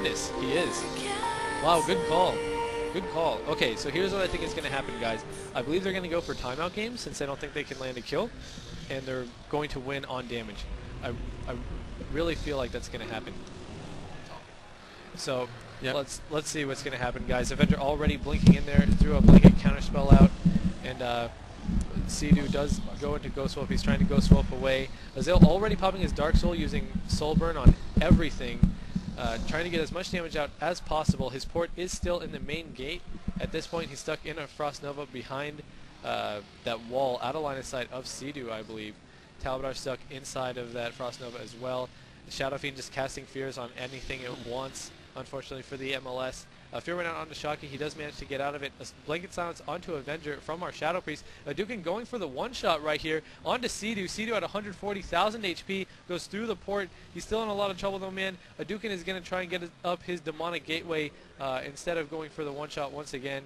goodness, he is. Wow, good call. Good call. Okay, so here's what I think is going to happen, guys. I believe they're going to go for timeout games since I don't think they can land a kill, and they're going to win on damage. I really feel like that's going to happen. So yep. let's see what's going to happen, guys. Avenger already blinking in there, threw a blanket counterspell out, and Sea-Doo does go into Ghost Wolf. He's trying to Ghost Wolf away. Azale already popping his Dark Soul using Soul Burn on everything, trying to get as much damage out as possible. His port is still in the main gate. At this point, he's stuck in a Frost Nova behind that wall, out of line of sight of Sea-Doo, I believe. Talbot stuck inside of that Frost Nova as well. Shadow Fiend just casting fears on anything it wants, unfortunately for the MLS. Fear went out onto Shocky. He does manage to get out of it. A blanket silence onto Avenger from our Shadow Priest. Dukin going for the one-shot right here onto Sea-Doo. Sea-Doo at 140,000 HP goes through the port. He's still in a lot of trouble though, man. Dukin is going to try and get up his demonic gateway instead of going for the one-shot once again.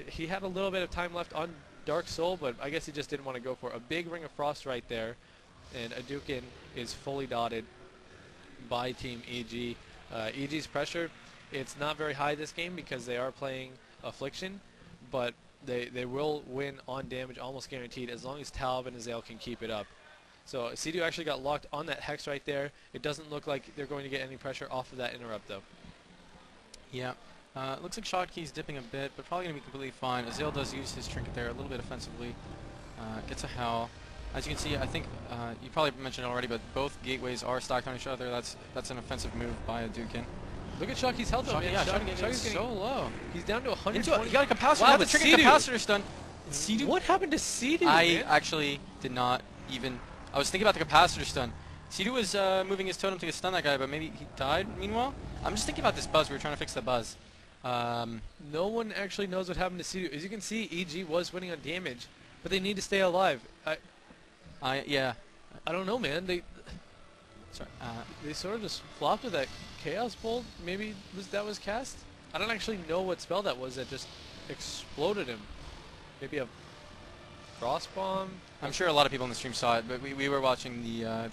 He had a little bit of time left on Dark Soul, but I guess he just didn't want to go for a big Ring of Frost right there. And Dukin is fully dotted by Team EG. EG's pressure, it's not very high this game because they are playing Affliction, but they will win on damage almost guaranteed as long as Talb and Azale can keep it up. So Sea-Doo actually got locked on that Hex right there. It doesn't look like they're going to get any pressure off of that interrupt though. Yeah. Looks like Shotke's dipping a bit, but probably going to be completely fine. Azale does use his trinket there a little bit offensively. Gets a Howl. As you can see, I think you probably mentioned it already, but both gateways are stacked on each other. That's an offensive move by Dukin. Look at Shocky's health though, man. Yeah, Shocky's getting so low. He's down to 120. He got a capacitor. Wow, Wow, the trigger capacitor stun. Sea-Doo. What happened to Sea-Doo, I man? actually did not even. I was thinking about the capacitor stun. Sea-Doo was moving his totem to stun that guy, but maybe he died. Meanwhile, I'm just thinking about this buzz. We were trying to fix the buzz. No one actually knows what happened to Sea-Doo. As you can see, EG was winning on damage, but they need to stay alive. Yeah. I don't know, man. They sort of just flopped with that Chaos Bolt. Maybe that was cast. I don't actually know what spell that was that just exploded him. Maybe a Frost Bomb. I'm sure a lot of people in the stream saw it, but we were watching the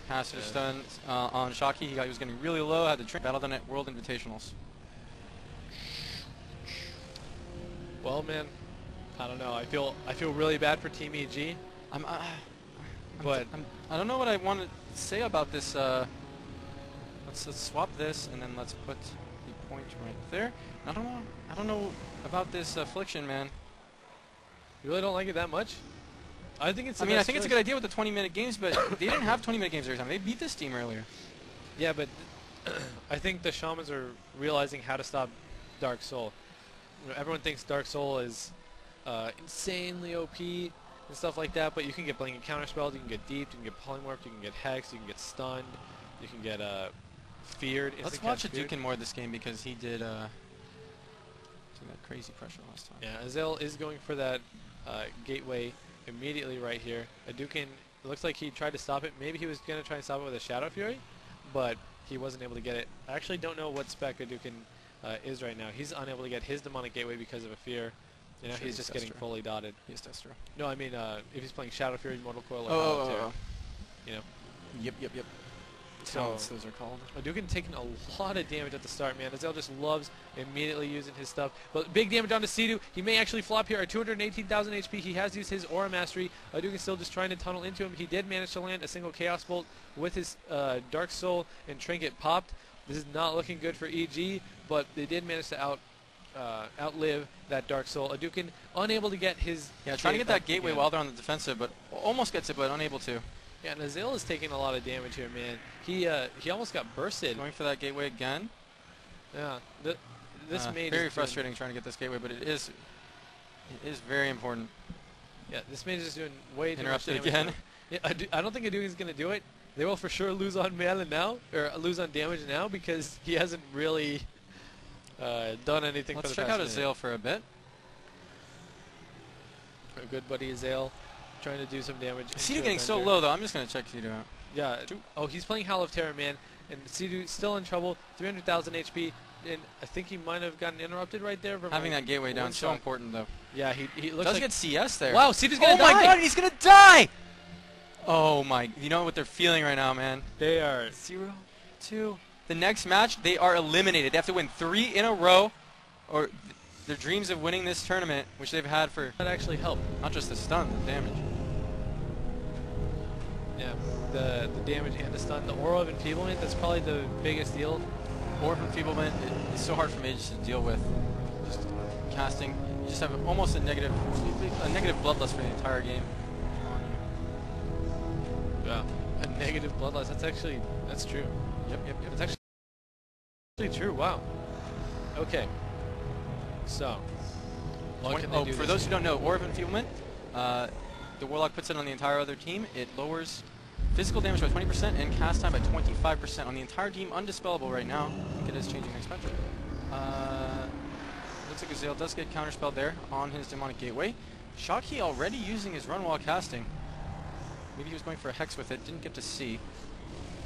capacitor stun on Shocky. He was getting really low. Had the trick battled on at World Invitationals. Well, man, I don't know. I feel really bad for Team EG. I don't know what I want to say about this. Let's swap this and then let's put the point right there. I don't know about this Affliction, man. You really don't like it that much? I think it's. I think it's a good idea with the 20-minute games, but they didn't have 20-minute games every time. They beat this team earlier. Yeah, but I think the Shamans are realizing how to stop Dark Soul. You know, everyone thinks Dark Soul is insanely OP and stuff like that, but you can get blanket counterspelled, you can get deeped, you can get polymorphed, you can get hexed, you can get stunned, you can get feared. Let's watch Dukin more this game because he did that crazy pressure last time. Yeah, Azale is going for that gateway immediately right here. Dukin, it looks like he tried to stop it. Maybe he was going to try and stop it with a Shadow Fury, but he wasn't able to get it. I actually don't know what spec Dukin is right now. He's unable to get his demonic gateway because of a fear. You know, he's just getting fully dotted. He is Destro. No, I mean if he's playing Shadow Fury, Mortal Coil, or oh. You know. Yep. So those are called. Dukin taking a lot of damage at the start, man. Azale just loves immediately using his stuff. But big damage onto Sea-Doo. He may actually flop here at 218,000 HP. He has used his Aura Mastery. Dukin's still just trying to tunnel into him. He did manage to land a single Chaos Bolt with his Dark Soul and Trinket popped. This is not looking good for EG, but they did manage to outlive that Dark Soul. Dukin unable to get his... Yeah, trying to get that gateway while they're on the defensive, but almost gets it, but unable to. Yeah, and Azale is taking a lot of damage here, man. He almost got bursted. Going for that gateway again. Yeah, this mage very frustrating trying to get this gateway, but it is very important. Yeah, this mage is doing way too much Interrupted damage. again. Yeah, I don't think Dukin's going to do it. They will for sure lose on mana now, or lose on damage now, because he hasn't really done anything. Let's for the check past out Azale for a bit. Our good buddy Azale trying to do some damage. Sea-Doo getting so low though. I'm just gonna check Sea-Doo out. Yeah. Oh, he's playing Howl of Terror, man, and Sea-Doo still in trouble. 300,000 HP, and I think he might have gotten interrupted right there. From having that gateway down is so important though. Yeah, he looks does like get CS there. Wow, Sea-Doo's gonna die. Oh my God, he's gonna die! Oh my! You know what they're feeling right now, man. They are 0, 2. the next match, they are eliminated. They have to win 3 in a row, or their dreams of winning this tournament, which they've had for... That actually helped. Not just the stun, the damage. Yeah, the damage and the stun. The aura of enfeeblement, that's probably the biggest deal. Aura of enfeeblement, it's so hard for mages to deal with. Just casting, you just have almost a negative bloodlust for the entire game. Yeah, a negative bloodlust. That's true. Yep. It's actually true. Wow. Okay. So, what can they do for those who don't know, Aura of Enfeeblement, the Warlock puts it on the entire other team. It lowers physical damage by 20% and cast time by 25% on the entire team. Undispellable right now. I think it is changing next match. Looks like Azale does get counterspelled there on his Demonic Gateway. Shotkey already using his run while casting. Maybe he was going for a Hex with it. Didn't get to see.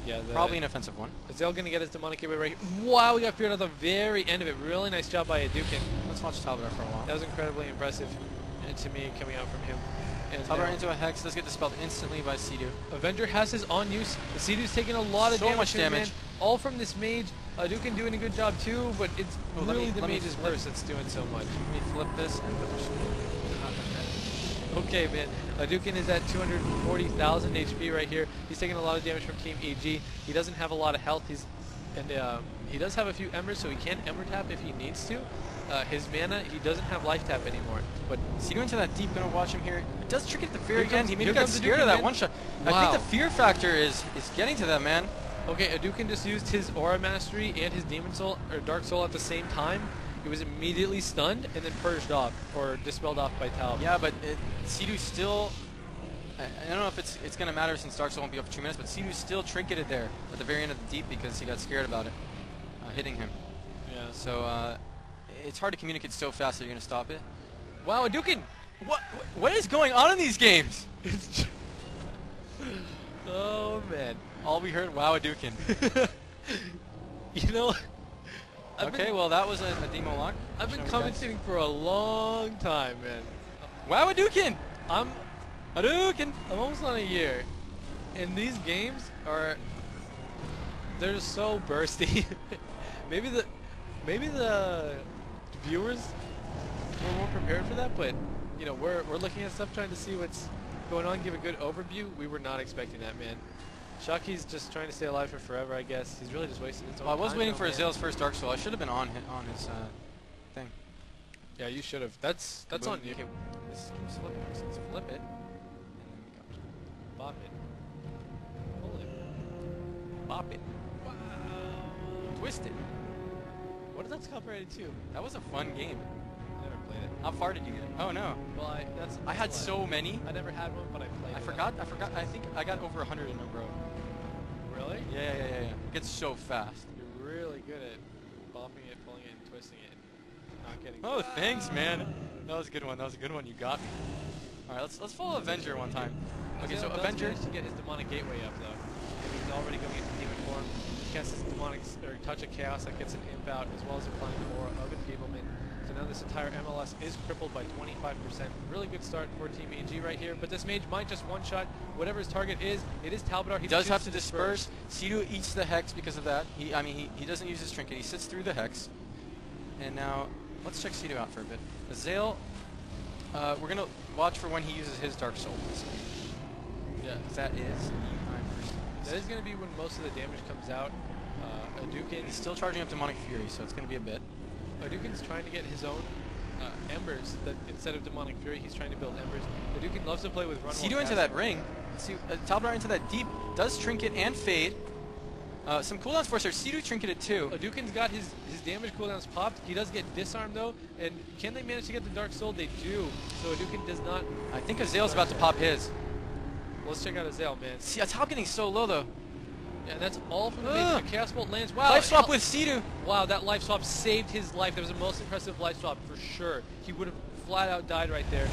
Yeah, probably an offensive one. Azale going to get his Demonic Gateway right here. Wow, we got feared at the very end of it. Really nice job by Adukin. Let's watch Talbot for a while. That was incredibly impressive to me coming out from him. And Talbot into a Hex, does get dispelled instantly by Sea-Doo. Avenger has his on use. The Sea-Doo's taking a lot of damage. So much damage. Man. All from this mage. Adukin doing a good job too, but it's really the mage's burst that's doing so much. Let me flip this and okay, man. Adukin is at 240,000 HP right here. He's taking a lot of damage from Team EG. He doesn't have a lot of health. He does have a few embers, so he can ember tap if he needs to. His mana, he doesn't have life tap anymore. But Sea-Doo into that deep, gonna watch him here. It does trick at the fear again. He maybe got Adukin, scared of that one shot. Wow. I think the fear factor is getting to that man. Okay, Adukin just used his Aura Mastery and his Demon Soul or Dark Soul at the same time. He was immediately stunned and then purged off or dispelled off by Talbot. Yeah, but Sea-Doo still. I don't know if it's going to matter since Dark Soul won't be up for 2 minutes, but Sea-Doo still trinketed there at the very end of the deep because he got scared about it hitting him. Yeah. So it's hard to communicate so fast that you're going to stop it. Wow, Adukin! What is going on in these games? Oh man! All we heard, wow, Adukin. You know. Okay, well that was a demo lock. I've been commentating for a long time, man. Wow, Adukin! I'm Hadouken! I'm almost on a year, and these games they're so bursty. maybe the viewers were more prepared for that, but you know we're looking at stuff, trying to see what's going on, give a good overview. We were not expecting that, man. Shotkey's just trying to stay alive for forever, I guess. He's really just wasting his own time. I was waiting for Azale's first Dark Soul. I should have been on his thing. Yeah, you should have. That's on you. Okay, let's flip it. Let's flip it. Bop it. Pull it. Bop it. Wow. Twist it. What is that copyrighted to? That was a fun game. Never played it. How far did you get? Oh no. Well, I had so many. I never had one, but I played. I forgot. I think I got over 100 in a row. Really? Yeah. It gets so fast. You're really good at bopping it, pulling it, and twisting it. Not getting. Oh, thanks, man. That was a good one. You got me. All right, let's follow Avenger one time. Okay, so Avenger to get his Demonic Gateway up though. And he's already going into Demon form. He casts his Demonic or Touch of Chaos that gets an imp out, as well as applying the Aura of Enfeeblement. So now this entire MLS is crippled by 25%. Really good start for Team EG right here. But this mage might just one-shot whatever his target is. It is Talbot. He does have to disperse. Sea-Doo eats the Hex because of that. He doesn't use his trinket. He sits through the Hex. And now let's check Sea-Doo out for a bit. Azale, we're gonna watch for when he uses his Dark Soul. Yeah, that is. That is going to be when most of the damage comes out. Adukin. He's still charging up Demonic Fury, so it's going to be a bit. Adukin's trying to get his own embers. That instead of Demonic Fury, he's trying to build embers. Adukin loves to play with run. Sea-Doo into that ring. See, Talbot into that deep. Does trinket and fade. Some cooldowns for sure. Sea-Doo trinketed too. Adukin's got his damage cooldowns popped. He does get disarmed though. And can they manage to get the Dark Soul? They do. So Adukin does not. I think Azale's about to pop his. Let's check out Azale, man. See, Talbot getting so low though. Yeah, and that's all from the mage. The Chaos Bolt lands. Wow. Life swap with Sea-Doo. Wow, that life swap saved his life. That was the most impressive life swap for sure. He would have flat out died right there.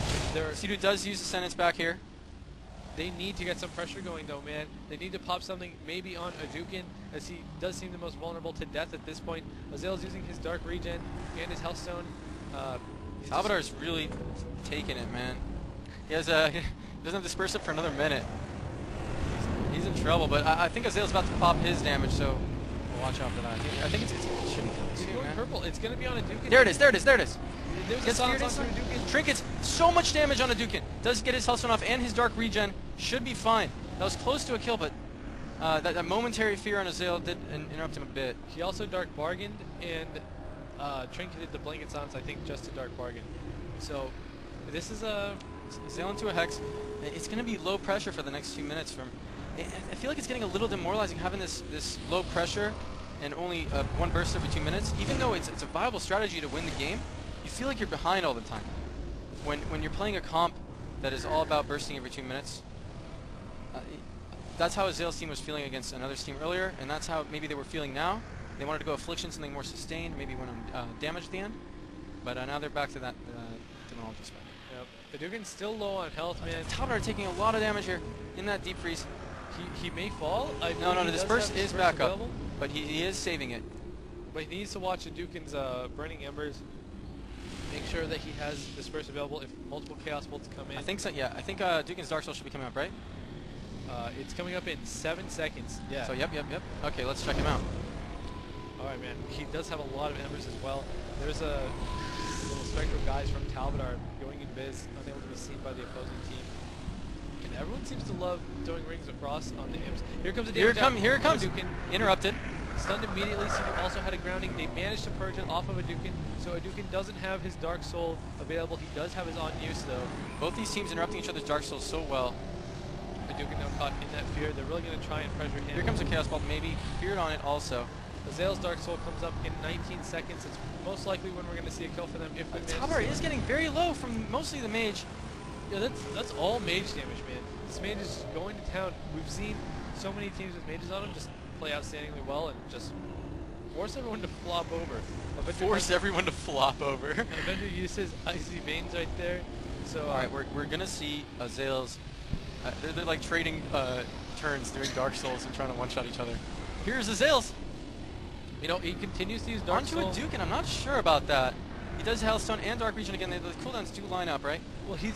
Sea-Doo does use the sentence back here. They need to get some pressure going though, man. They need to pop something maybe on Adukin, as he does seem the most vulnerable to death at this point. Azale's using his Dark Regen and his Health Stone. Salvador's really taking it, man. He has he doesn't have disperse it for another minute. He's in trouble, but I think Azale's about to pop his damage, so watch out for that. I think it should be coming He's soon, going man. purple. It's going to be on a Dukin. There it is, there it is, there it is. There's a Gets silence feared onto a inside. Dukin. Trinkets, so much damage on a Dukin. Does get his health stone off and his dark regen. Should be fine. That was close to a kill, but that momentary fear on Azale did interrupt him a bit. He also dark bargained and trinketed the blanket silence, I think, just to dark bargain. So this is a Azale into a hex. It's going to be low pressure for the next few minutes. I feel like it's getting a little demoralizing having this low pressure and only one burst every 2 minutes. Even though it's a viable strategy to win the game, you feel like you're behind all the time. When you're playing a comp that is all about bursting every 2 minutes, that's how Azale's team was feeling against another team earlier, and that's how maybe they were feeling now. They wanted to go Affliction, something more sustained, maybe went on damage at the end. But now they're back to that demonology spec. Yep. The Dukin's still low on health, man. Talbot taking a lot of damage here in that deep freeze. He may fall. No, the disperse is back up, but he is saving it. But he needs to watch the Dukin's Burning Embers. Make sure that he has disperse available if multiple Chaos Bolts come in. I think so, yeah. I think Dukin's Dark Soul should be coming up, right? It's coming up in 7 seconds. Yeah. So, yep. Okay, let's check him out. Alright, man. He does have a lot of Embers as well. There's a little Spectral guys from Talbot are going in biz, unable to be seen by the opposing team. And everyone seems to love throwing rings across on the imps. Here comes a damage. Here it comes. Dukin. Interrupted. Stunned immediately. Sidu also had a grounding. They managed to purge it off of a Dukin. So a Dukin doesn't have his Dark Soul available. He does have his on use though. Both these teams interrupting each other's Dark Souls so well. A Dukin now caught in that fear. They're really going to try and pressure him. Here comes a Chaos Bolt, maybe. Feared on it also. Azale's Dark Soul comes up in 19 seconds. It's most likely when we're going to see a kill for them if the Talbot is getting very low from mostly the mage. Yeah, that's all mage damage, man. This mage is going to town. We've seen so many teams with mages on them just play outstandingly well and just force everyone to flop over. Force everyone to flop over. Avenger used his icy veins right there. So alright, we're gonna see Azale's. They're like trading turns doing Dark Souls and trying to one-shot each other. Here's Azale's. You know, he continues to use Dark Onto Soul. a Dukin, I'm not sure about that. He does Hellstone and Dark Region again. The cooldowns do line up, right? Well, he's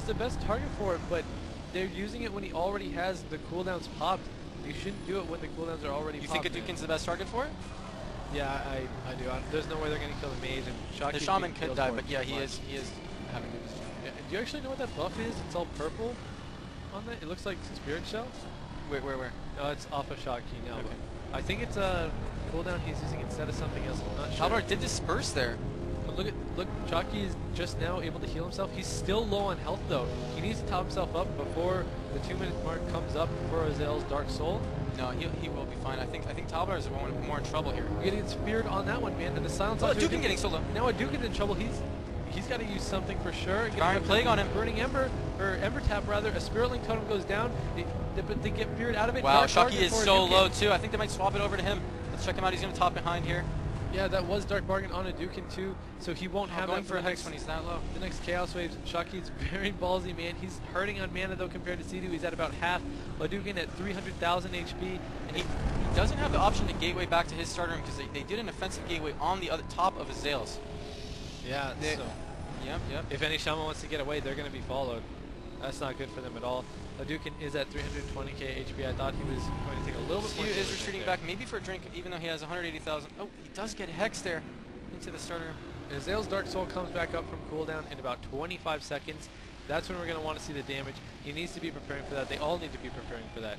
the best target for it, but they're using it when he already has the cooldowns popped. You shouldn't do it when the cooldowns are already You popped. think a Dukin's the best target for it? Yeah, I do. There's no way they're going to kill the mage. And Shocky The Shaman could die, but yeah, he is having to destroy. Yeah, do you actually know what that buff is? It's all purple on that. It looks like Spirit Shell. Where? No, it's off of Shocky now. Okay. I think it's a cooldown he's using instead of something else. I'm not sure. Talbot did disperse there. But look, Shocky is just now able to heal himself. He's still low on health though. He needs to top himself up before the 2-minute mark comes up for Azale's Dark Soul. No, he will be fine. I think Talbot is more in trouble here. Getting speared on that one, man. And the silence. Oh, Dukin getting so low. Now a Dukin's in trouble. He's got to use something for sure. Iron Plague on him. Burning Ember, or Ember Tap rather. A Spirit Link Totem goes down. They get feared out of it. Wow, Dark Shocky Bargain is for a so Dukin. low too. I think they might swap it over to him. Let's check him out. He's going to top behind here. Yeah, that was Dark Bargain on a Dukin too, so he won't have going that for a hex when he's that low. The next Chaos Waves. Shocky's very ballsy, man. He's hurting on mana though compared to Sidu. He's at about half. Dukin at 300,000 HP, and he doesn't have the option to gateway back to his starter room because they did an offensive gateway on the other top of Azale's. Yeah. So Yep. if any Shaman wants to get away, they're going to be followed. That's not good for them at all. Dukin is at 320k HP. I thought he was going to take a little bit more. He is retreating back, maybe for a drink, even though he has 180,000. Oh, he does get Hex there into the starter room. And Azale's Dark Soul comes back up from cooldown in about 25 seconds. That's when we're going to want to see the damage. He needs to be preparing for that. They all need to be preparing for that.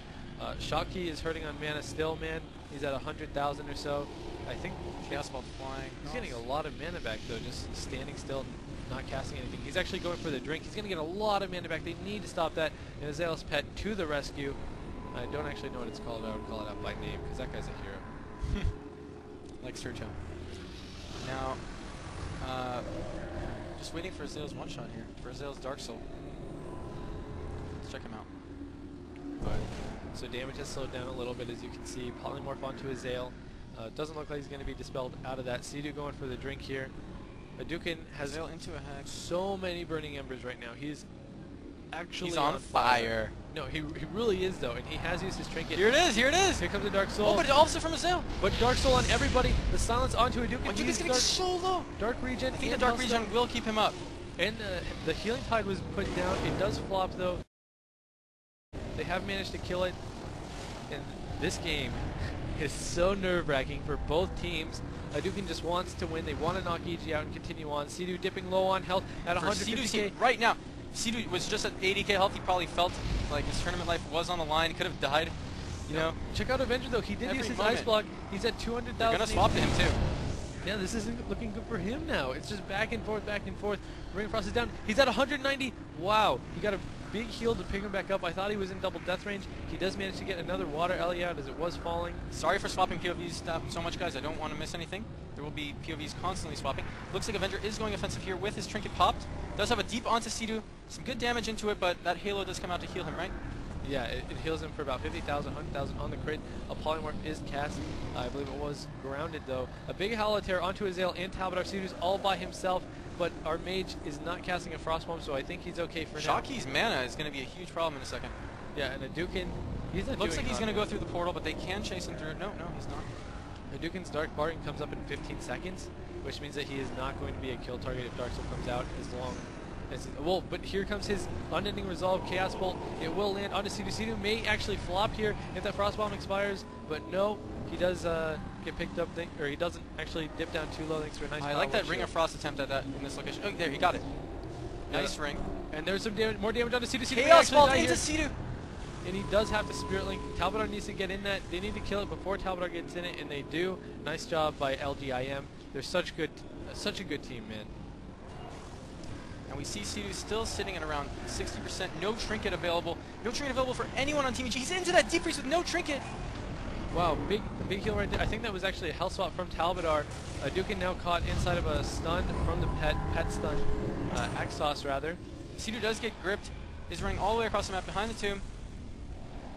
Shocky is hurting on mana still, man. He's at 100,000 or so. I think Chaos Bolt flying. He's getting a lot of mana back though, just standing still, not casting anything. He's actually going for the drink. He's going to get a lot of mana back. They need to stop that. And Azale's Pet to the rescue. I don't actually know what it's called. I would call it out by name because that guy's a hero. Like Sturgeon. Now, just waiting for Azale's one-shot here. For Azale's Dark Soul. Let's check him out. But, so damage has slowed down a little bit as you can see. Polymorph onto Azale. Doesn't look like he's going to be dispelled out of that. Sidu going for the drink here. Dukin has Azale into a hex. So many burning embers right now. He's actually on fire. No, he really is though, and he has used his trinket. Here it is, here it is. Here comes the Dark Soul. Oh, but it's also from Azale. But Dark Soul on everybody. The silence onto a Dukin. Dukin's getting so low. Dark Regen. I think the Dark Regen will keep him up. And the Healing Tide was put down. It does flop though. They have managed to kill it. And this game is so nerve-wracking for both teams. Hadouken just wants to win. They want to knock EG out and continue on. Sea-Doo dipping low on health at 150k. Right now, Sea-Doo was just at 80k health. He probably felt like his tournament life was on the line. Could have died. You know. Check out Avenger though. He did use his ice block. He's at 200,000. They're gonna swap to him too. Yeah, this isn't looking good for him now. It's just back and forth, back and forth. Ring of Frost is down. He's at 190. Wow. He got a big heal to pick him back up. I thought he was in double death range. He does manage to get another water alley out as it was falling. Sorry for swapping POVs so much, guys. I don't want to miss anything. There will be POVs constantly swapping. Looks like Avenger is going offensive here with his trinket popped. Does have a deep onto Sea-Doo. Some good damage into it, but that Halo does come out to heal him, right? Yeah, it heals him for about 50,000, 100,000 on the crit. A polymorph is cast. I believe it was grounded though. A big Hollow Tear onto Azale and Talbot. Sea-Doo's all by himself, but our mage is not casting a frost bomb, so I think he's okay for now. Shockey's mana is going to be a huge problem in a second. Yeah, and Hadouken, he's not Looks like he's going to go it. through the portal, but they can chase him through. No, he's not. Hadouken's Dark Bargain comes up in 15 seconds, which means that he is not going to be a kill target if Dark Soul comes out as long as... Well, but here comes his Unending Resolve Chaos Bolt. It will land onto Sea-Doo. Sea-Doo may actually flop here if that Frost Bomb expires, but no, he does get picked up, or he doesn't actually dip down too low thanks to a nice I like that Ring of Frost attempt at that in this location. Oh, there, he got it. Nice ring. And there's some damage, more damage onto Sea-Doo. Chaos Bolt into Sea-Doo! And he does have the Spirit Link. Talbot needs to get in that. They need to kill it before Talbot gets in it, and they do. Nice job by LGIM. They're such a good team, man. And we see Sea-Doo still sitting at around 60%. No trinket available. No trinket available for anyone on Team EG. He's into that deep freeze with no trinket. Wow, big heal right there. I think that was actually a health swap from Talbot. Hadouken now caught inside of a stun from the pet stun. Axos rather. Sea-Doo does get gripped. He's running all the way across the map behind the tomb.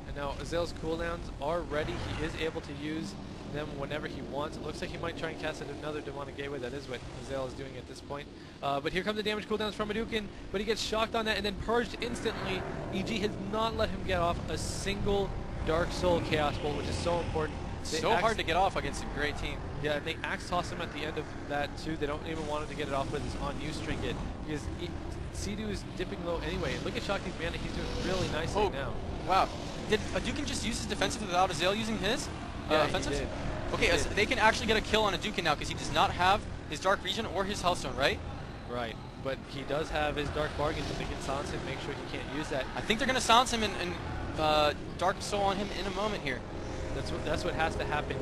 And now Azale's cooldowns are ready. He is able to use them whenever he wants. It looks like he might try and cast another Demonic Gateway. That is what Azale is doing at this point. But here come the damage cooldowns from Hadouken, but he gets shocked on that and then purged instantly. EG has not let him get off a single Dark Soul Chaos Bolt, which is so important. So hard to get off against a great team. Yeah, and they axe toss him at the end of that too. They don't even want him to get it off with his on-use trinket because Sea-Doo is dipping low anyway. And look at Shakti's mana; he's doing really nicely now. Wow. Did Hadouken just use his defensive without Azale using his offensive? He did. Okay, so they can actually get a kill on Hadouken now because he does not have his Dark Region or his Healthstone, right? Right, but he does have his Dark Bargain, so they can silence him, make sure he can't use that. I think they're going to silence him and Dark Soul on him in a moment here. That's what has to happen.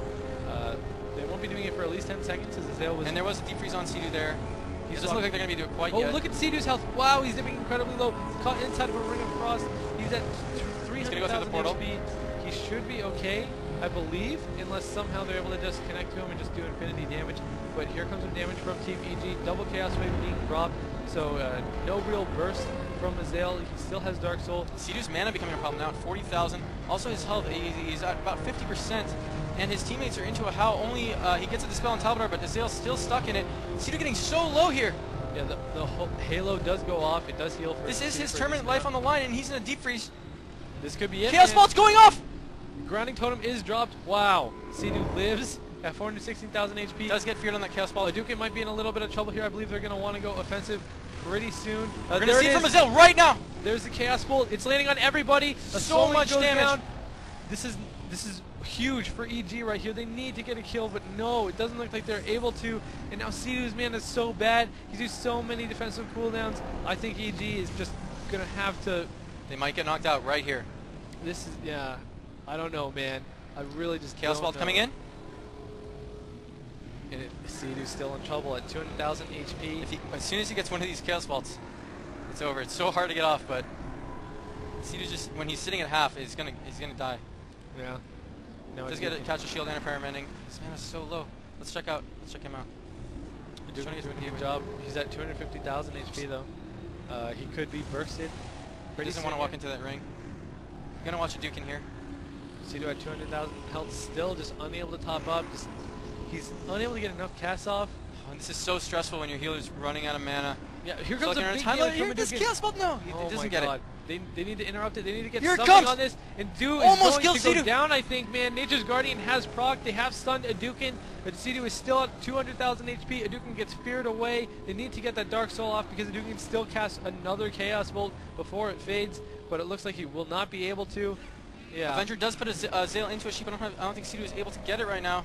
They won't be doing it for at least 10 seconds as Azale was... And there was a deep freeze on Sea-Doo there. It doesn't look like they're going to be doing it quite yet. Oh, look at Sea-Doo's health. Wow, he's dipping incredibly low. Caught inside of a Ring of Frost. He's at 300,000 HP. He should be okay, I believe, unless somehow they're able to just connect to him and just do infinity damage. But here comes some damage from Team EG. Double Chaos Wave being dropped, so no real burst from Azale. He still has Dark Soul. Sea-Doo's mana becoming a problem now at 40,000. Also his health, he's at about 50%. And his teammates are into a Howl. Only he gets a Dispel on Talbot, but Azale's still stuck in it. Sea-Doo getting so low here. Yeah, the whole Halo does go off. It does heal for... This is his tournament life on the line, and he's in a deep freeze. This could be it, Chaos Bolt's going off! Grounding Totem is dropped. Wow. Sea-Doo lives at 416,000 HP. Does get feared on that Chaos Bolt. Hadouken might be in a little bit of trouble here. I believe they're going to want to go offensive pretty soon. We're going to see it from Azale right now. There's the Chaos Bolt. It's landing on everybody. So much damage. Down. This is huge for EG right here. They need to get a kill, but no, it doesn't look like they're able to. And now Sea-Doo's mana is so bad. He's used so many defensive cooldowns. I think EG is just going to have to... They might get knocked out right here. This is, yeah, I don't know, man. I really just Chaos Bolt coming in. And Sea-Doo's still in trouble at 200,000 HP. As soon as he gets one of these Chaos Bolts, it's over. It's so hard to get off, but Sea-Doo just, when he's sitting at half, he's gonna die. Yeah. No, does get a catch a shield and a paramending. This man is so low. Let's check him out. Doing a good job. He's at 250,000 HP though. He could be bursted. He doesn't want to walk into that ring. I'm gonna watch Hadouken here. Sea-Doo at 200,000 health, still just unable to top up. He's unable to get enough casts off. Oh, and this is so stressful when your healer's running out of mana. Yeah, here comes a big time healer here. This Chaos Bolt, no, he doesn't get it. They need to interrupt it. They need to get here something on this. And Do almost is going to go Sea-Doo down, I think, man. Nature's Guardian has proc. They have stunned Hadouken, but Sea-Doo is still at 200,000 HP. Hadouken gets feared away. They need to get that Dark Soul off because Hadouken still casts another Chaos Bolt before it fades, but it looks like he will not be able to. Yeah. Avenger does put a Zale into a sheep. I don't think Sidu is able to get it right now.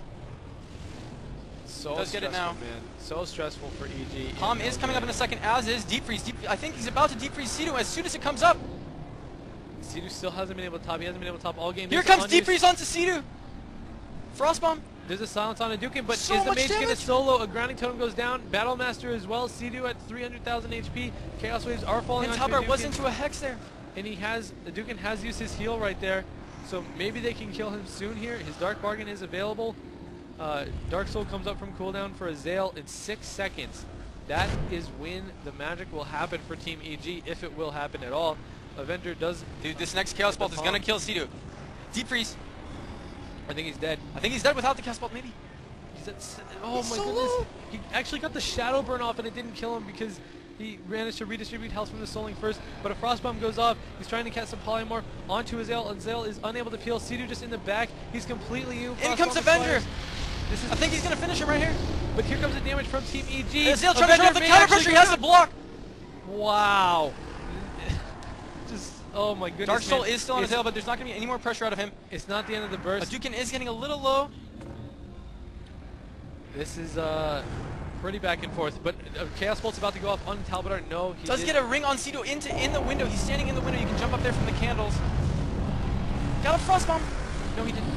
So does get it now. man. So stressful for EG. Palm is coming up in a second, as is Deep Freeze. I think he's about to Deep Freeze Sidu as soon as it comes up. Sidu still hasn't been able to top. He hasn't been able to top all game. Here comes Deep Freeze onto Sidu. Frostbomb. There's a silence on Hadouken, but So is the much mage going to damage. solo? A grounding totem goes down. Battlemaster as well. Sidu at 300,000 HP. Chaos waves are falling And onto Talbot was Hadouken. into a Hex there. And Hadouken has used his heal right there. So maybe they can kill him soon here. His Dark Bargain is available. Dark Soul comes up from cooldown for a Zale in 6 seconds. That is when the magic will happen for Team EG, if it will happen at all. Avenger does... Dude, this next Chaos Bolt is going to kill Sidu. Deep Freeze. I think he's dead. I think he's dead without the Chaos Bolt, maybe. He's at, oh He's my so goodness. low. He actually got the Shadow Burn off and it didn't kill him because he managed to redistribute health from the Souling first. But a Frostbomb goes off. He's trying to cast some Polymorph onto his Zale, and Zale is unable to peel. Sidu just in the back. He's completely new. In comes Avenger. This is I think he's going to finish him right here. But here comes the damage from Team EG. Zale trying to turn off the may counter actually pressure. He go has down. the block. Wow. Just, oh my goodness. Dark Soul man. is still on his It's- tail, but there's not going to be any more pressure out of him. It's not the end of the burst. Hadouken is getting a little low. This is pretty back and forth. But Chaos Bolt's about to go off on Talbot. No, he Does did. get a ring on Sidu in the window. He's standing in the window. You can jump up there from the candles. Got a Frostbomb. No, he didn't.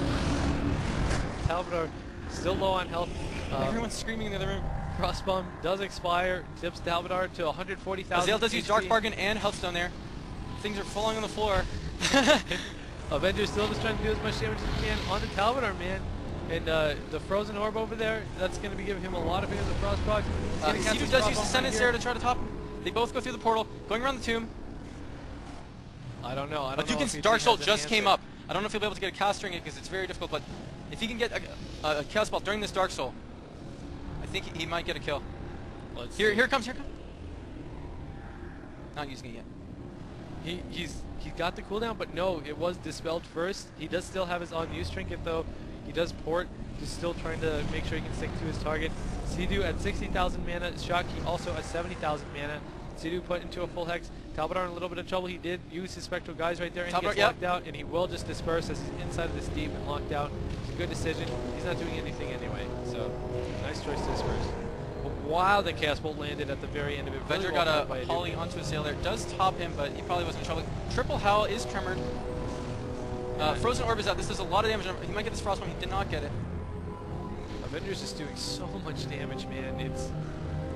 Talbot still low on health. Everyone's screaming in the other room. Frostbomb does expire, dips Talbot to 140,000. Azale does use HP. Dark Bargain and Healthstone there. Things are falling on the floor. Avengers still just trying to do as much damage as he can on the Talbot, man. And the Frozen Orb over there, that's going to be giving him a lot of hit with the Frost proc. Sidu does use the Sentence there to try to top him. They both go through the portal, going around the tomb. I don't know. I don't know. Hadouken's if Dark EG Soul has any just came answer. up. I don't know if he'll be able to get a cast ring it because it's very difficult, but if he can get a Chaos Bolt during this Dark Soul, I think he might get a kill. Here it comes. Not using it yet. He's got the cooldown, but no, it was dispelled first. He does still have his on-use trinket though. He does port. He's still trying to make sure he can stick to his target. Sidu at 60,000 mana. Shocky also at 70,000 mana. Sidu put into a full hex. Talbot in a little bit of trouble. He did use his spectral guys right there, and Talbot, he gets locked out, and he will just disperse as he's inside of this deep and locked out. It's a good decision. He's not doing anything anyway, so nice choice to disperse. But wow, the Chaos Bolt landed at the very end of it. Avenger Really well got played a by poly Hadouken. onto his sail there. Does top him, but he probably wasn't in trouble. Triple Howl is tremored. Frozen Orb is out. This does a lot of damage. He might get this Frostbomb. He did not get it. Avenger's just doing so much damage, man. It's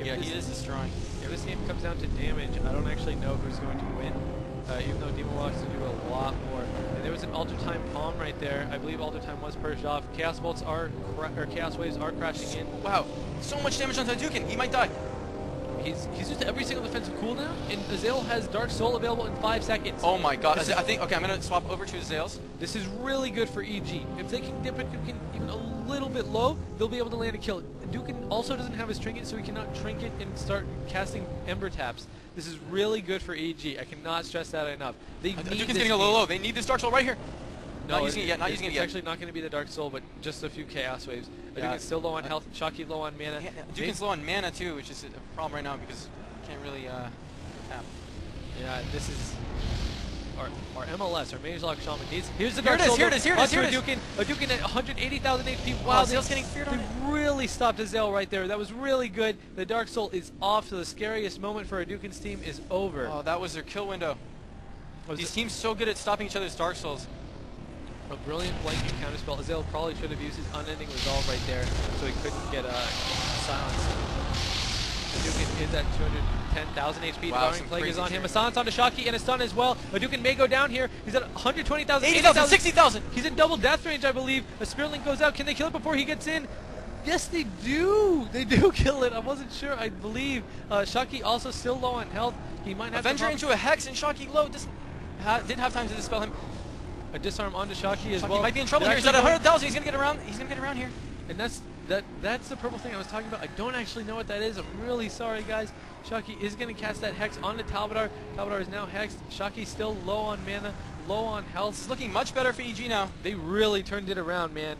Yeah, he is destroying. If this game comes down to damage, I don't actually know who's going to win. Even though Demon Walks to do a lot more. And there was an Alter Time Palm right there. I believe Alter Time was purged off. Chaos Bolts are, or Chaos Waves are crashing in. Wow, so much damage on Hadouken. He might die. He's used every single defensive cooldown, and Azale has Dark Soul available in 5 seconds. Oh my god. I think, okay, I'm going to swap over to Azale's. This is really good for EG. If they can dip it even a little bit low, they'll be able to land a kill. Dukin also doesn't have his trinket, so he cannot trinket and start casting Ember Taps. This is really good for EG. I cannot stress that enough. They need Hadouken's this getting a little game. low. They need this Dark Soul right here. No, Not using it yet, not using it yet. It's actually not going to be the Dark Soul, but just a few Chaos Waves. Yeah. Dukin's still low on health, Shocky low on mana. Dukin's low on mana too, which is a problem right now because you can't really tap. Yeah, this is our MLS, our Mage Lock Shaman. Here's the Here Dark it is, Soul. here it is, here it is, here it is. Dukin at 180,000 HP. Wow, Wow, Zale's getting feared on they it. really stopped Azale right there. That was really good. The Dark Soul is off, so the scariest moment for Dukin's team is over. Oh, that was their kill window. These teams so good at stopping each other's Dark Souls. A brilliant blanket counterspell. Azale probably should have used his unending resolve right there, so he couldn't get silence. Hadouken is at 210,000 HP. Wow, Devouring some Plague is crazy on him. shit. A silence onto Shocky and a stun as well. Hadouken may go down here. He's at 120,000, 80,000, 60,000. He's in double death range, I believe. A Spirit Link goes out. Can they kill it before he gets in? Yes, they do. They do kill it. I wasn't sure. I believe. Shocky also still low on health. He might have Avenger to into a Hex and Shocky low. Didn't have time to dispel him. a disarm onto Shocky as Shocky well. might be in trouble They're here. He's at actually 100,000. He's gonna get around. He's gonna get around here. And that's the purple thing I was talking about. I don't actually know what that is. I'm really sorry, guys. Shocky is going to cast that Hex onto Talbot. Talbot is now hexed. Shocky's still low on mana, low on health. This is looking much better for EG now. They really turned it around, man.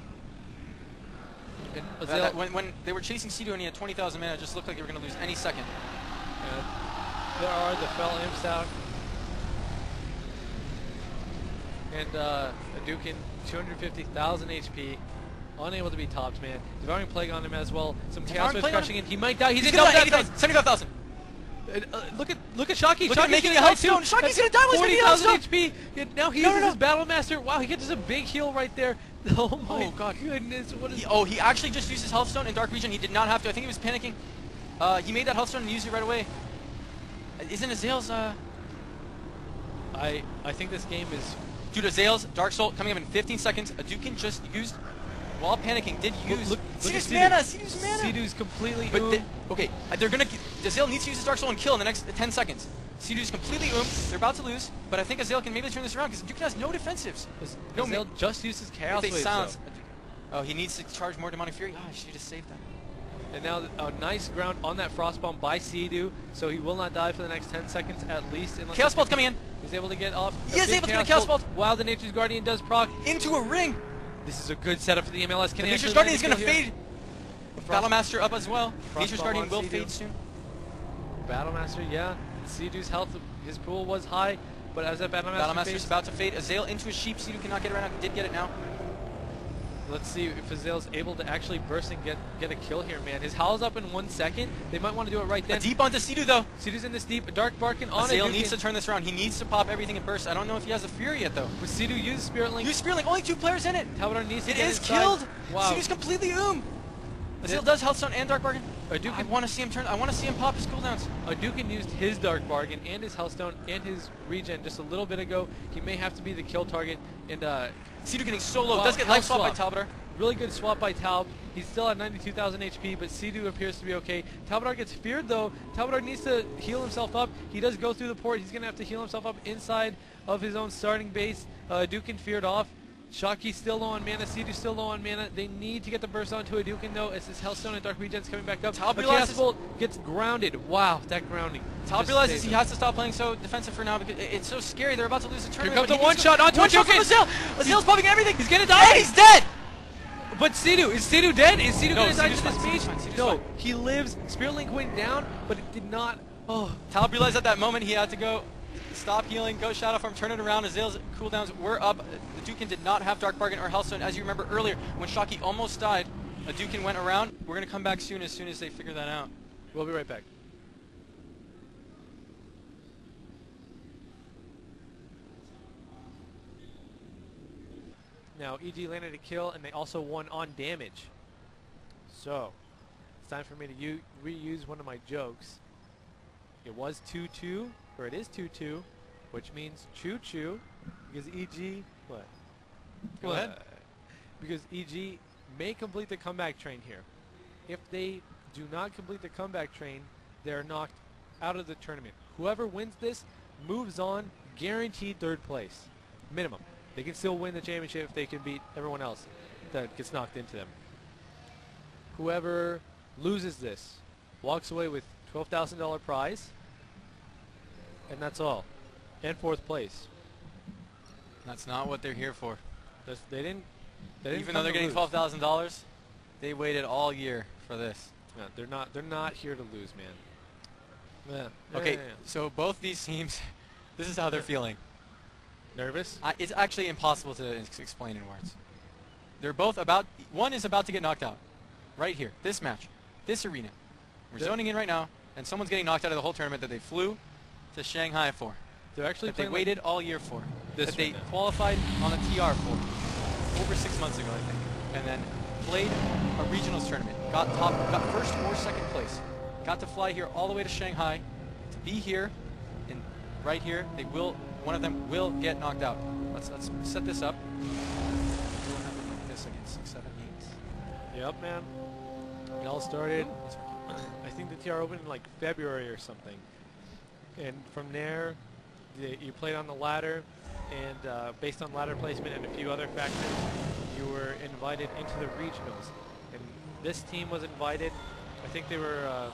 And Azale, When they were chasing Sidu and he had 20,000 mana, it just looked like they were going to lose any second. there are the Fell Imps out. and Hadouken 250,000 HP. Unable to be topped, man. Devouring Plague on him as well. Some Chaos Wave crushing in. He might die. He's in double death. 75,000. Look at Shocky. Look at making a health stone. Shocky's gonna die with 40,000 HP. Now he uses his Battle Master. Wow, he gets a big heal right there. Oh my God. goodness. What is he actually just used his health stone in Dark Region. He did not have to. I think he was panicking. He made that health stone and used it right away. Isn't Azale's I think this game is... Dude, Azale's Dark Soul coming up in 15 seconds. Hadouken just used, while panicking, did use... Look at Sidhu's mana! Sidhu's completely okay, they're gonna... Azale needs to use his Dark Soul and kill in the next 10 seconds. Sidhu's completely They're about to lose, but I think Azale can maybe turn this around because Hadouken has no defensives. Azale just uses Chaos If they Waves, silence... Oh, he needs to charge more Demonic Fury? Oh, I should have just saved that. And now a nice ground on that Frost Bomb by Sidhu, so he will not die for the next 10 seconds at least. Chaos Bolt coming in. He's able to get off. He is able to get a Chaos Bolt. Wow, the Nature's Guardian does proc. Into a ring. This is a good setup for the MLS. The Nature's Guardian is going to fade. Battle Master up as well. Nature's Guardian will fade soon. Battle Master, yeah. Sidhu's health, his pool was high, but as that Battle Master is about to fade. Azale into a sheep. Sidhu cannot get it right now. He did get it now. Let's see if Azale's able to actually burst and get a kill here, man. His howl's up in 1 second. They might want to do it right then. A deep onto Sidhu, though. Sidhu's in this deep. Dark Barkin on Azale needs to turn this around. He needs to pop everything and burst. I don't know if he has a Fury yet, though. But Sidhu uses Spirit Link. Use Spirit Link. Only 2 players in it. Talbot needs to get inside. It is killed. Wow. Sidhu's completely Azale does Healthstone and Dark Bargain. I want to see him turn. I want to see him pop his cooldowns. Hadouken used his Dark Bargain and his Healthstone and his regen just a little bit ago. He may have to be the kill target. And Sidhu getting so low. Wow, Does get life swap by Talbot. Really good swap by Talb. He's still at 92,000 HP, but Sidhu appears to be okay. Talbot gets feared though. Talbot needs to heal himself up. He does go through the port. He's going to have to heal himself up inside of his own starting base. Hadouken feared off. Shocky's still low on mana. Sidhu's still low on mana. They need to get the burst onto Hadouken though, as his Healthstone and Dark Regen's coming back up. Talb Chaos Bolt gets grounded. Wow, that grounding. Talb realizes he has to stop playing so defensive for now because it's so scary. They're about to lose the tournament. Here comes a one-shot onto Hadouken. Azale's popping everything. He's going to die. And he's dead. But Sidhu, is Sidhu dead? Is Sidhu going to die to this fine, speech? No, he lives. Spirit Link went down, but it did not. Oh, Talb realized at that moment he had to go stop healing, go Shadow Form, turn it around. Azale's cooldowns were up. Hadouken did not have Dark Bargain or Healthstone. As you remember earlier, when Shocky almost died, Hadouken went around. We're going to come back soon as they figure that out. We'll be right back. Now, EG landed a kill, and they also won on damage. So, it's time for me to reuse one of my jokes. It was 2-2, or it is 2-2, which means choo-choo, because EG, what? Go ahead. Because EG may complete the comeback train here. If they do not complete the comeback train, they're knocked out of the tournament. Whoever wins this moves on, guaranteed 3rd place, minimum. They can still win the championship if they can beat everyone else that gets knocked into them. Whoever loses this walks away with $12,000 prize, and that's all. And 4th place. That's not what they're here for. They didn't Even though they're getting $12,000, they waited all year for this. Yeah, they're not here to lose, man. Yeah. Okay, so both these teams, this is how they're feeling. Nervous? It's actually impossible to explain in words. They're both one is about to get knocked out. Right here. This match. This arena. We're zoning in right now, and someone's getting knocked out of the whole tournament that they flew to Shanghai for. They're actually that they waited all year for. That they qualified on a TR for over 6 months ago, I think. And then played a regionals tournament. Got 1st or 2nd place. Got to fly here all the way to Shanghai to be here, and right here one of them will get knocked out. Let's set this up. This against 6, 7, 8. Yep, man. It all started. I think the TR opened in like February or something, and from there, you played on the ladder, and based on ladder placement and a few other factors, you were invited into the regionals. And this team was invited. I think they were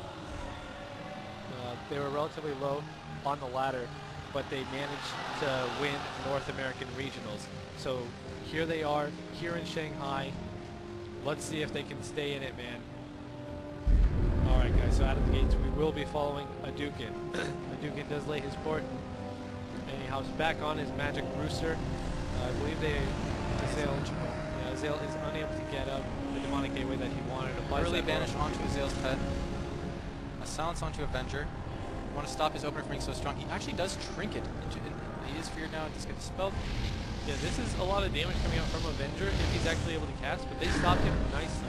relatively low on the ladder, but they managed to win North American regionals. So here they are, here in Shanghai. Let's see if they can stay in it, man. All right, guys, so out of the gates, we will be following Hadouken. Hadouken does lay his port, and he hops back on his magic rooster. I believe Azale, yeah, Azale is unable to get up the demonic gateway that he wanted. Early banish onto Azale's pet. A silence onto Avenger. You want to stop his opener from being so strong. He actually does trinket. He is feared now. It just gets dispelled. Yeah, this is a lot of damage coming out from Avenger if he's actually able to cast, but they stopped him nicely.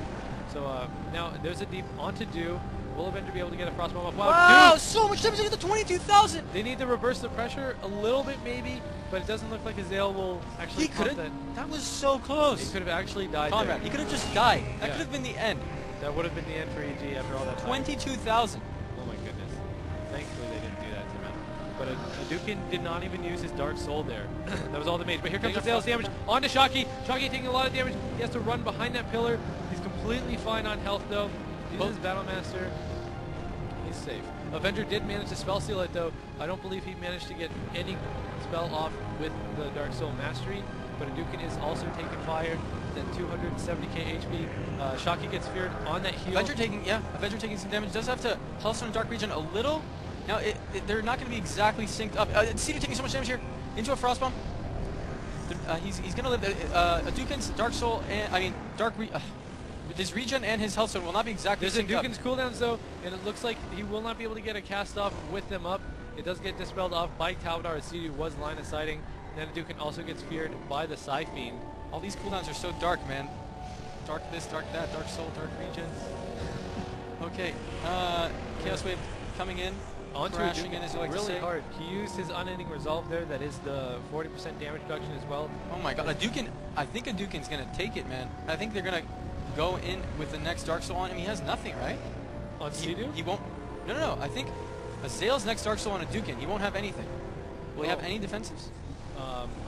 So now there's a deep onto Do. Will Avenger be able to get a frostbomb off? Wow, Dude, so much damage to get the 22,000! they need to reverse the pressure a little bit maybe, but it doesn't look like Azale will actually He could pump have. that. That was so close. He could have actually died Conrad, there. he could have just died. That Yeah. could have been the end. That would have been the end for EG after all that time. 22,000. Oh my goodness. Thankfully they didn't do that to him. But Hadouken did not even use his Dark Soul there. That was all the mage. But here comes Azale's damage onto Shocky. Shocky taking a lot of damage. He has to run behind that pillar. He's completely fine on health though. Uses his Battle Master. He's safe. Avenger did manage to spell seal it though. I don't believe he managed to get any spell off with the Dark Soul Mastery. But Hadouken is also taking fire. Then 270k HP. Shocky gets feared on that heal. Avenger taking some damage. Does have to Hellstone Dark Region a little. Now they're not going to be exactly synced up. Cedar taking so much damage here into a frostbomb. He's going to live. Hadouken's Dark Soul and with his regen and his Hellstone will not be exactly There's synced up. Hadouken's cooldowns though, and it looks like he will not be able to get a cast off with them up. It does get dispelled off by Talbot. Cedar was line of sighting. And then Hadouken also gets feared by the Psy Fiend. All these cooldowns are so dark, man. Dark this, dark that, Dark Soul, Dark Regen. Okay, Chaos Wave coming in, Onto crashing Hadouken in, as you like to really say. hard. He used his Unending Resolve there. That is the 40% damage reduction as well. Oh my god, Hadouken, I think Hadouken's going to take it, man. I think they're going to go in with the next Dark Soul on him. He has nothing, right? On Sea-Doo? He won't, no, I think Azale's next Dark Soul on Hadouken, he won't have anything. Will he have any defensives?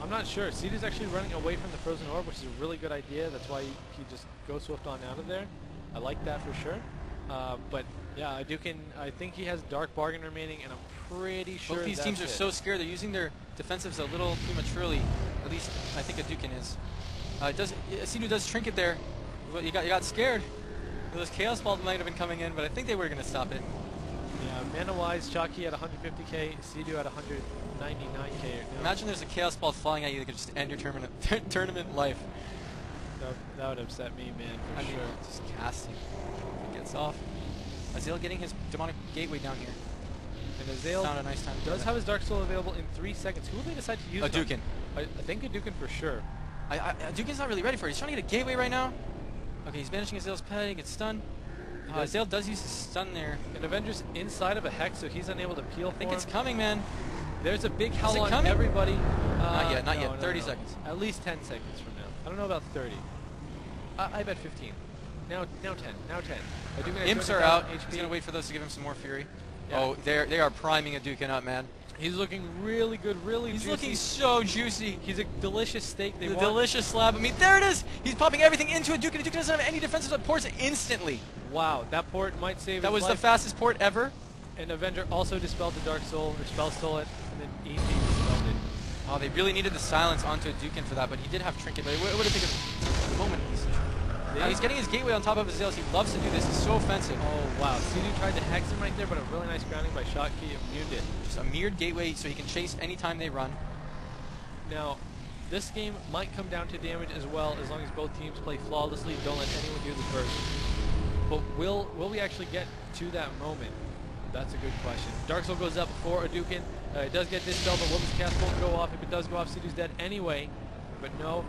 I'm not sure. Sea-Doo's actually running away from the Frozen Orb, which is a really good idea. That's why he just goes swift on out of there. I like that for sure. But yeah, Hadouken, I think he has Dark Bargain remaining, and I'm pretty sure both these teams are so scared. They're using their defensives a little prematurely. At least I think Hadouken is. Sea-Doo does trinket there. Well, you got scared. Those Chaos Balls might have been coming in, but I think they were going to stop it. Yeah, mana-wise, Chalky at 150k, Sea-Doo at 199k. Imagine there's a Chaos Ball flying at you that could just end your tournament life. That would upset me, man, for sure. Just casting. He gets off. Azale getting his demonic gateway down here. And Azale found a nice time does have his Dark Soul available in 3 seconds. Who will they decide to use? Hadouken. I think Hadouken for sure. Hadouken's not really ready for it. He's trying to get a gateway right now. Okay, he's banishing Azale's pet. He gets stunned. Azale does use his stun there. And Avenger's inside of a hex, so he's unable to peel for I think him. it's coming, man. There's a big howl on coming? everybody. Not yet, not yet. No, 30 seconds. At least 10 seconds from now. I don't know about 30. I bet 15. Now 10. Now 10. Imps are out. He's going to wait for those to give him some more fury. Yeah. Oh, they are priming Hadouken up, man. He's looking really good, really He's juicy. looking so juicy. He's a delicious steak. The delicious slab of meat. There it is. He's popping everything into Hadouken. Hadouken doesn't have any defensive supports instantly. Wow, that port might save That his was life. the fastest port ever. And Avenger also dispelled the Dark Soul, or spell stole it, and then EG dispelled it. Oh, they really needed the silence onto Hadouken for that, but he did have Trinket, but it would have taken a moment. Now he's getting his gateway on top of his Azale. He loves to do this. He's so offensive. Oh, wow. Sea-Doo tried to hex him right there, but a really nice grounding by Shotkey immuned it. Just a mirrored gateway so he can chase anytime they run. Now, this game might come down to damage as well, as long as both teams play flawlessly, don't let anyone do the first. But will we actually get to that moment? That's a good question. Dark Soul goes up for Hadouken. It does get dispelled, but Woman's Cast won't go off. If it does go off, Sea-Doo's dead anyway. But no,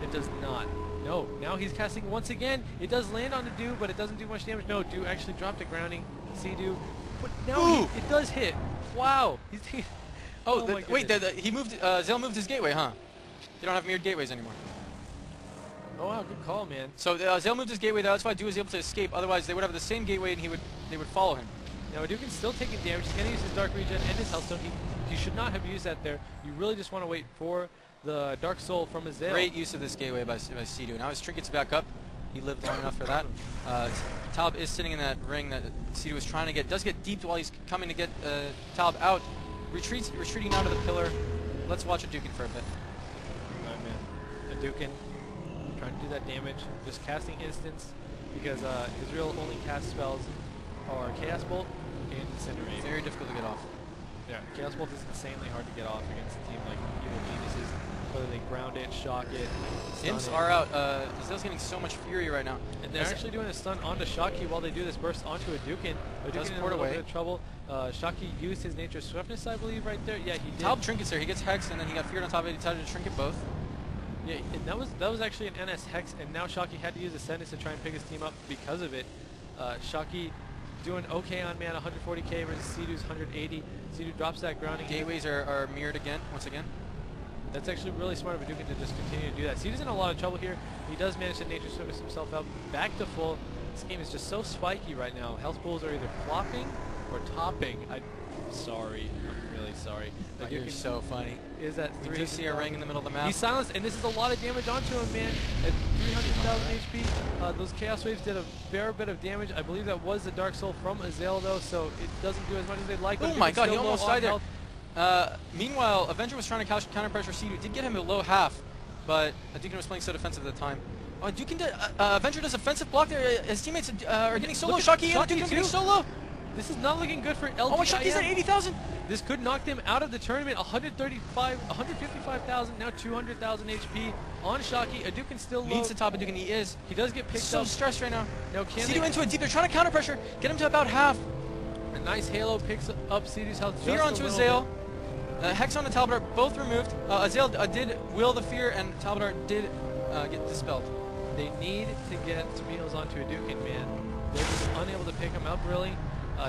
it does not. No, now he's casting once again. It does land on the Do, but it doesn't do much damage. No, Do actually dropped a grounding. Sea-Doo. But now it does hit. Wow. He's taking... Wait, he moved. Azale moved his gateway, huh? They don't have mirrored gateways anymore. Oh wow, good call, man. So Azale moved his gateway. That's why Do was able to escape. Otherwise, they would have the same gateway, and they would follow him. Now Hadouken's still taking damage. He's going to use his Dark Regen and his Hellstone. He should not have used that there. You really just want to wait for the Dark Soul from Azale. Great use of this gateway by Sea-Doo. Now his Trinket's back up. He lived long enough for that. Talb is sitting in that ring that Sea-Doo was trying to get. Does get deeped while he's coming to get Talb out. Retreating now to the pillar. Let's watch Hadouken for a bit. Alright, man. Hadouken trying to do that damage. Just casting instants because his real only cast spells are Chaos Bolt and Incinerate. Very difficult to get off. Yeah, Chaos Bolt is insanely hard to get off against a team like Evil Geniuses. whether they ground it, shock it, stun Imps it. are out. Azale's getting so much fury right now. And they're actually doing a stun onto Shocky while they do this burst onto a Dukin. Does in a port little away. bit of trouble. Shocky used his Nature Swiftness, I believe, right there. Yeah, he did. Taub trinkets there. He gets Hex, and then he got feared on top of it. He tried to trinket both. Yeah, and that was actually an NS Hex, and now Shocky had to use Ascendance to try and pick his team up because of it. Shocky doing okay on man, 140k versus Sea-Doo's 180. Sea-Doo drops that grounding. Gateways are mirrored again, once again. That's actually really smart of Dukin to just continue to do that. Sea-Doo's in a lot of trouble here. He does manage to Nature Swiftness himself out back to full. This game is just so spiky right now. Health pools are either flopping or topping. I'm sorry. I'm really sorry. You're so funny. Is that We do see a ring in the middle of the map. He's silenced, and this is a lot of damage onto him, man. At 300,000 HP, those Chaos Waves did a fair bit of damage. I believe that was the Dark Soul from Azale, though, so it doesn't do as much as they'd like. Oh my god, he almost died there. Meanwhile, Avenger was trying to counter pressure Sea-Doo. Did get him a low half, but Dukin was playing so defensive at the time. Dukin did, Avenger does offensive block there. His teammates are getting solo. Shocky and Dukin getting solo. This is not looking good for LGIM. Oh, Shocky's at 80,000. This could knock them out of the tournament. 155,000, now 200,000 HP on Shocky. Dukin still low. Needs to top of Dukin. He is. He does get picked so up. Stressed right now. Now can Sea-Doo into a deep. They're trying to counter pressure. Get him to about half. A nice halo picks up Sea-Doo's health. Fear onto Azale. Hex on the Talbot both removed. Azale did will the fear, and Talbot did get dispelled. They need to get Tomatoes onto a Dukin, man. They're just unable to pick him up, really.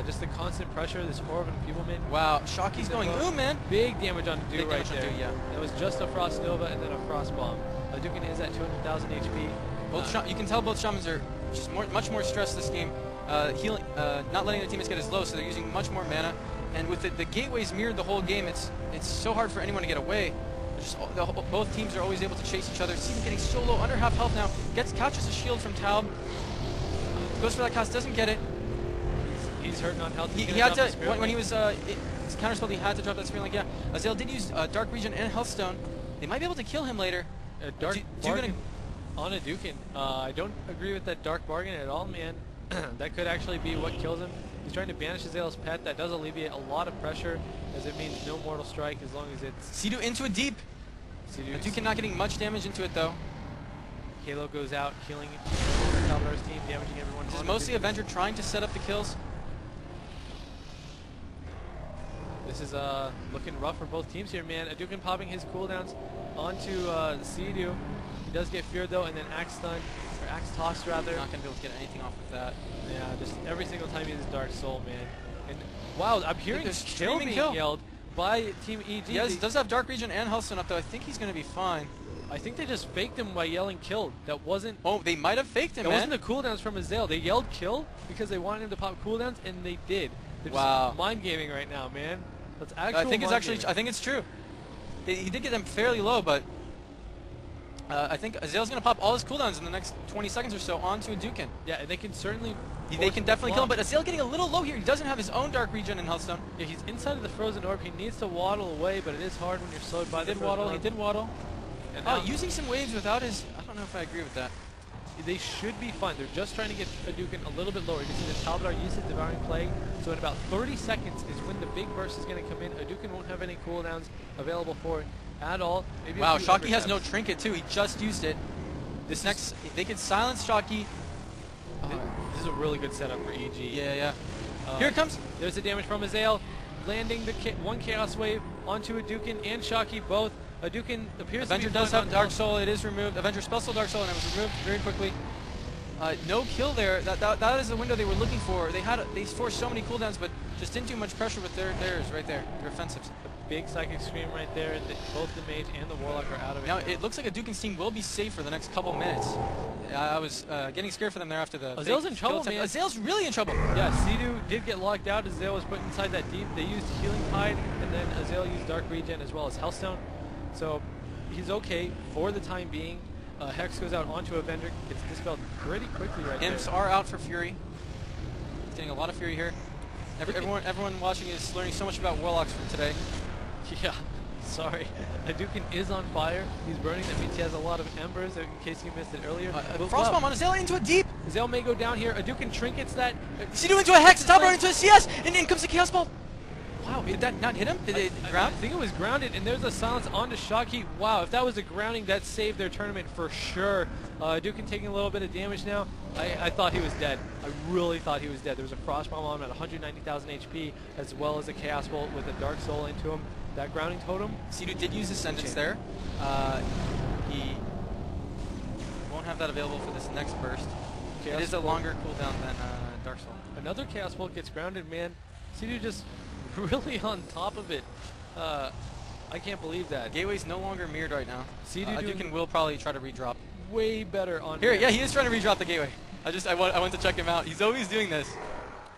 Just the constant pressure, this horror of enfeeblement. Wow, Shocky's going ooh, man. Big damage on Duke right there. Yeah. That was just a Frost Nova and then a Frost Bomb. Dukin is at 200,000 HP. You can tell both Shamans are just much more stressed this game. Healing, not letting their teammates get as low, so they're using much more mana. And with the gateways mirrored the whole game, it's so hard for anyone to get away. Both teams are always able to chase each other. See him getting so low, under half health now. Catches a shield from Taub. Goes for that cast, doesn't get it. He's hurting on health. He had to, when he was counterspelled, he had to drop that Spirit Link. Yeah, Azale did use Dark Region and Healthstone. They might be able to kill him later. Dark Bargain on a Dukin. I don't agree with that Dark Bargain at all, man. That could actually be what kills him. He's trying to banish Azale's pet. That does alleviate a lot of pressure, as it means no Mortal Strike as long as it's... Sea-Doo into a deep. Dukin not getting much damage into it, though. Halo goes out, killing Talbot's team, damaging everyone. This is mostly Avenger trying to set up the kills. This is looking rough for both teams here, man. Dukin popping his cooldowns onto Sea-Doo. He does get feared, though, and then Axe Stun, or Axe Toss, rather. Not going to be able to get anything off of that. Yeah, just every single time he uses Dark Soul, man. And wow, I'm hearing a kill being yelled by Team EG. Yes, does have Dark Region and Healthstone up, though. I think he's going to be fine. I think they just faked him by yelling kill. That wasn't... Oh, they might have faked him, That man. wasn't the cooldowns from Azale. They yelled kill because they wanted him to pop cooldowns, and they did. They're just mind gaming right now, man. That's actual I think it's true. He did get them fairly low, but I think Azale's going to pop all his cooldowns in the next 20 seconds or so onto a Dukin. Yeah, and they can certainly... They can definitely kill him, but Azale getting a little low here. He doesn't have his own Dark Region and Healthstone. Yeah, he's inside of the Frozen Orb. He needs to waddle away, but it is hard when you're slowed by the Frozen Orb. He did waddle. And using some waves without his... I don't know if I agree with that. They should be fine. They're just trying to get a Dukin a little bit lower. You can see the Talbot uses Devouring Plague, so in about 30 seconds is when the big burst is going to come in. A Dukin won't have any cooldowns available for it at all. Maybe wow, Shocky has no trinket too. He just used it. They can silence Shocky. This is a really good setup for EG. Yeah. Here it comes. There's the damage from Azale, landing the one Chaos Wave onto a Dukin and Shocky both. A Dukin appears Avenger to be does have Dark Soul. It is removed. Avenger spell Soul Dark Soul, and it was removed very quickly. No kill there. That is the window they were looking for. They forced so many cooldowns, but just didn't do much pressure with theirs right there. Their offensives. A big Psychic Scream right there. Both the Mage and the Warlock are out of it. Now it looks like a Dukin's team will be safe for the next couple minutes. I was getting scared for them there after the... Azale's in trouble, man. Azale's really in trouble. Yeah, Sea-Doo did get locked out. Azale was put inside that deep. They used Healing Tide, and then Azale used Dark Regen as well as Healthstone. So he's okay for the time being. Hex goes out onto Avenger, gets dispelled pretty quickly right Imps are out for Fury. He's getting a lot of Fury here. Everyone watching is learning so much about Warlocks from today. Yeah, sorry. Dukin is on fire. He's burning. That means he has a lot of embers, in case you missed it earlier. Frostbomb on Azale into a deep. Azale may go down here. Dukin trinkets that. Sea-Doo into a Hex. Talbot into a CS. And in comes the Chaos Ball. Wow, did that not hit him? Did it I ground? think it was grounded, and there's a silence onto Shockey. Wow, if that was a grounding, that saved their tournament for sure. Dukin taking a little bit of damage now. I thought he was dead. I really thought he was dead. There was a Frost Bomb on him at 190,000 HP, as well as a Chaos Bolt with a Dark Soul into him. That grounding totem. Sea-Doo did use Ascendance there. He won't have that available for this next burst. Chaos it is a Bolt. longer cooldown than Dark Soul. Another Chaos Bolt gets grounded, man. Sea-Doo just really on top of it. I can't believe that. Gateway's no longer mirrored right now. Sea-Doo Dukin will probably try to redrop. way better on Here, man. yeah, he is trying to redrop the Gateway. I went to check him out. He's always doing this.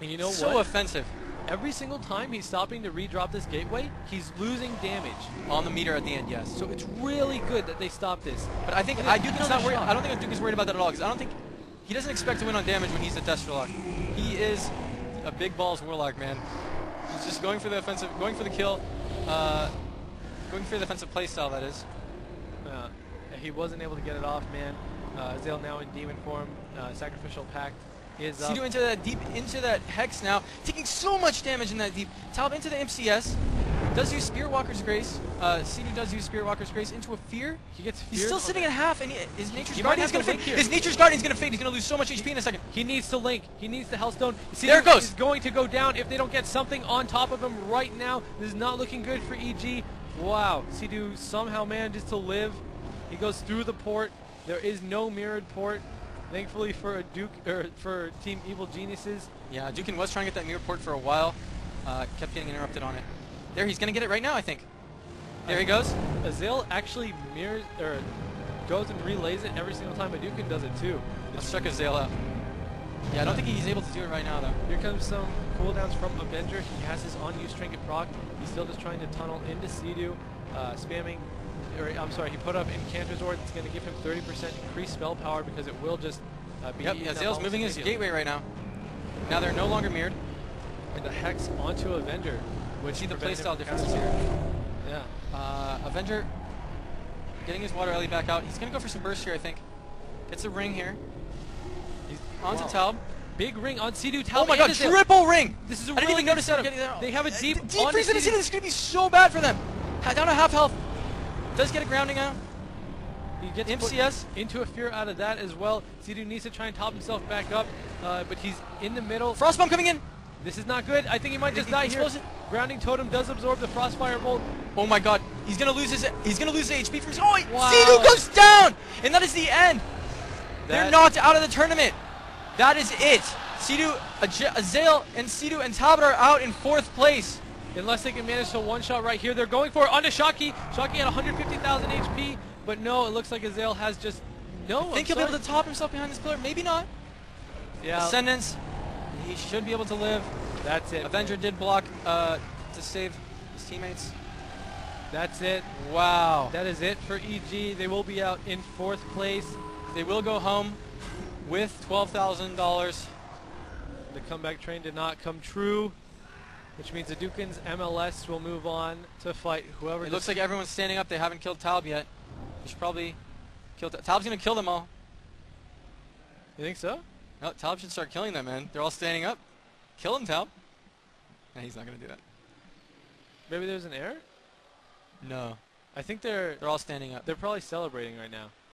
And you know So what? offensive. Every single time he's stopping to redrop this gateway, he's losing damage. On the meter at the end, yes. So it's really good that they stopped this. But I think Dukin's not worried. I don't think Dukin's worried about that at all, because I don't think he doesn't expect to win on damage when he's a Destralock. He is a big balls Warlock, man. He's just going for the offensive, going for the kill, going for the defensive playstyle. That is. He wasn't able to get it off, man. Zale now in demon form. Sacrificial Pact is up. Sea-Doo into that deep, into that Hex now, taking so much damage in that deep. Talb into the MCS. Does use Spearwalker's Grace. Sea-Doo does use Spearwalker's Grace into a Fear. He gets He's feared still on sitting the- at half, and his Nature's He might Guardian's have gonna to fade. link here. His Nature's Guardian's gonna fade. He's gonna lose so much HP in a second. He needs to link. He needs the Hellstone. There it goes. Is going to go down if they don't get something on top of him right now. This is not looking good for EG. Wow. Sea-Doo somehow manages to live. He goes through the port. There is no mirrored port. Thankfully for for Team Evil Geniuses. Yeah, Dukin was trying to get that mirror port for a while. Kept getting interrupted on it. There, he's gonna get it right now, I think. There he goes. Azale actually mirrors or goes and relays it every single time. Dukin does it too. Let's check Azale out. Yeah, I don't think he's able to do it right now, though. Here comes some cooldowns from Avenger. He has his on-use trinket proc. He's still just trying to tunnel into Sea-Doo, spamming. Or, I'm sorry, he put up Incanter's Ward. It's going to give him 30% increased spell power because it will just be. Yep, Azale's moving his gateway right now. Now they're no longer mirrored. And the Hex onto Avenger. Which see the prevented him playstyle from differences casting. here. Yeah. Avenger getting his water alley back out. He's gonna go for some burst here, I think. Gets a ring here. He's Onto wow. Talb. Big ring on Sea-Doo. Oh my god, triple ring! This is a I didn't really even good notice that. setup. They have a deep Deep onto freeze into Sea-Doo. Sea-Doo. This is gonna be so bad for them. Down to half health. Does get a grounding out. He gets MCS put into a fear out of that as well. Sea-Doo needs to try and top himself back up, but he's in the middle. Frostbomb coming in. This is not good. I think he might just die here. Explosive. Grounding Totem does absorb the Frostfire Bolt. Oh my god, he's gonna lose his HP from his. Oh, Wow. Sea-Doo goes down, and that is the end. They're That- knocked out of the tournament. That is it. Sea-Doo, Azale, and Sea-Doo and Talbot are out in 4th place. Unless they can manage to one-shot right here. They're going for it onto Shockey. Shockey at 150,000 HP, but no, it looks like Azale has just no. I think he'll be able to top himself behind this pillar. Maybe not. Yeah, Ascendance. He should be able to live. that's it. Avenger did block to save his teammates. That's it. Wow. That is it for EG. They will be out in 4th place. They will go home with $12,000. The comeback train did not come true, which means the Dukin's MLS will move on to fight whoever. It looks like everyone's standing up. They haven't killed Talb yet. They should probably kill Talb's going to kill them all. You think so? No, Talb should start killing them, man. They're all standing up. Kill him, Talb. Nah, he's not going to do that. Maybe there's an error. No. I think they're They're all standing up. probably celebrating right now.